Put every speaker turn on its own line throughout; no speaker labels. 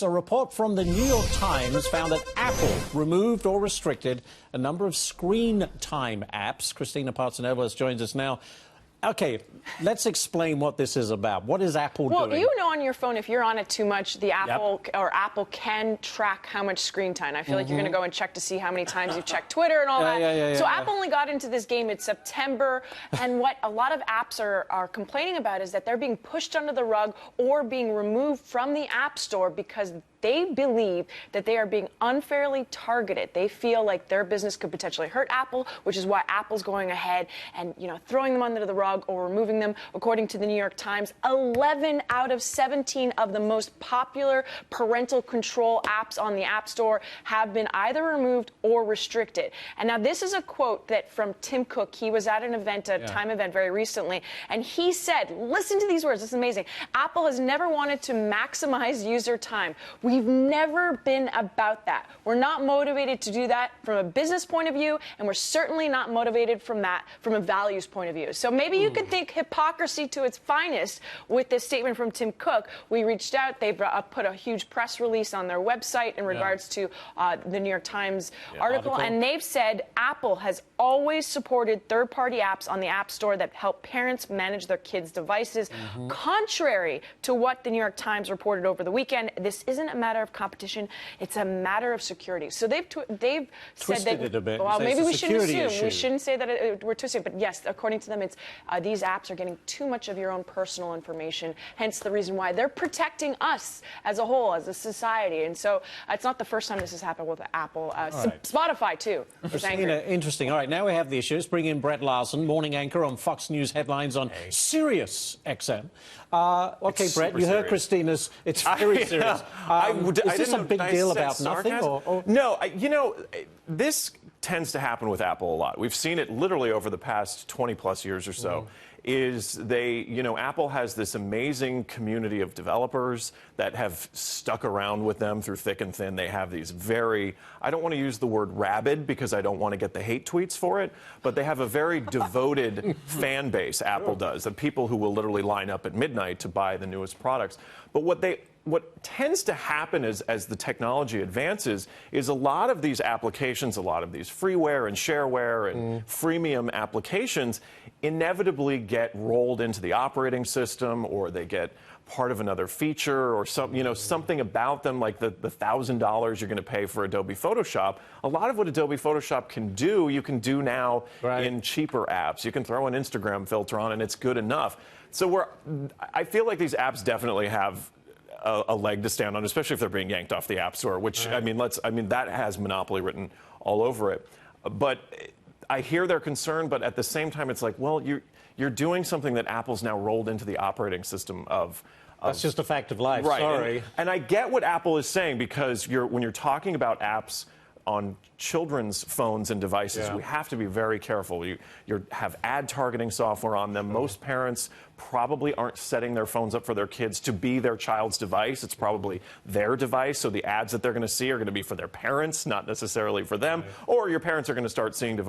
A report from the New York Times found that Apple removed or restricted a number of screen time apps. Kristina Partsinevelos joins us now. Okay, let's explain what this is about. What is Apple doing?
Well, you know on your phone, if you're on it too much, the Apple can track how much screen time. I feel like you're going to go and check to see how many times you've checked Twitter and all that. So Apple only got into this game in September, and what a lot of apps are complaining about is that they're being pushed under the rug or being removed from the App Store because they believe that they are being unfairly targeted. They feel like their business could potentially hurt Apple, which is why Apple's going ahead and, throwing them under the rug or removing them. According to the New York Times, 11 out of 17 of the most popular parental control apps on the App Store have been either removed or restricted. And now this is a quote that from Tim Cook. He was at an event, a Time event very recently, and he said, listen to these words, this is amazing. Apple has never wanted to maximize user time. We've never been about that. We're not motivated to do that from a business point of view, and we're certainly not motivated from that from a values point of view. So maybe you could think hypocrisy to its finest with this statement from Tim Cook. We reached out. They've put a huge press release on their website in regards to the New York Times article, and they've said Apple has always supported third-party apps on the App Store that help parents manage their kids' devices. Contrary to what the New York Times reported over the weekend, this isn't a matter of competition, it's a matter of security. So they've said that,
it a bit.
Well, maybe we shouldn't assume.
Issue.
We shouldn't say that we're twisting. But yes, according to them, it's these apps are getting too much of your own personal information. Hence the reason why they're protecting us as a whole, as a society. And so it's not the first time this has happened with Apple. Spotify too.
Kristina, interesting. All right, now we have the issues. Bring in Brett Larson, morning anchor on Fox News headlines on Sirius XM. Okay, Brett, you heard Kristina's. It's very serious. Is this a big deal about nothing?
No, this tends to happen with Apple a lot. We've seen it literally over the past 20-plus years or so. Apple has this amazing community of developers that have stuck around with them through thick and thin. They have these I don't want to use the word rabid because I don't want to get the hate tweets for it, but they have a very devoted fan base, Apple does, of people who will literally line up at midnight to buy the newest products. But what tends to happen as the technology advances is a lot of these applications, a lot of these freeware and shareware and freemium applications inevitably get rolled into the operating system, or they get part of another feature, or something about them, like the $1,000 you're going to pay for Adobe Photoshop. A lot of what Adobe Photoshop can do, you can do now in cheaper apps. You can throw an Instagram filter on and it's good enough. So I feel like these apps definitely have a leg to stand on, especially if they're being yanked off the App Store, which, that has monopoly written all over it. But I hear their concern, but at the same time, it's like, well, you're doing something that Apple's now rolled into the operating system of.
That's just a fact of life,
right.
Sorry.
And I get what Apple is saying, because when you're talking about apps on children's phones and devices, we have to be very careful. You have ad targeting software on them. Most parents probably aren't setting their phones up for their kids to be their child's device. It's probably their device, so the ads that they're going to see are going to be for their parents, not necessarily for them. Or your parents are going to start seeing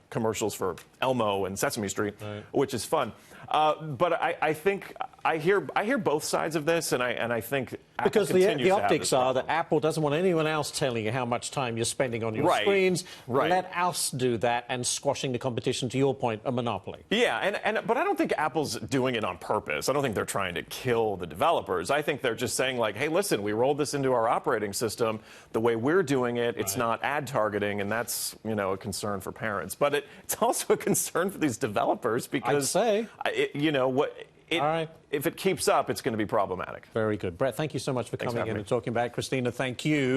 commercials for Elmo and Sesame Street, which is fun. But I think I hear both sides of this, and I think Apple
because
continues
the
to have
optics
this
are
problem.
that Apple doesn't want anyone else telling you how much time you're spending on your screens. Let us do that, and squashing the competition, to your point, a monopoly.
Yeah, but I don't think Apple's doing it on purpose. I don't think they're trying to kill the developers. I think they're just saying, like, hey, listen, we rolled this into our operating system. The way we're doing it, it's not ad targeting, and that's, a concern for parents. But it's also a concern for these developers, because
I'd say.
If it keeps up, it's going to be problematic.
Very good. Brett, thank you so much for coming in and talking about it. Kristina, thank you.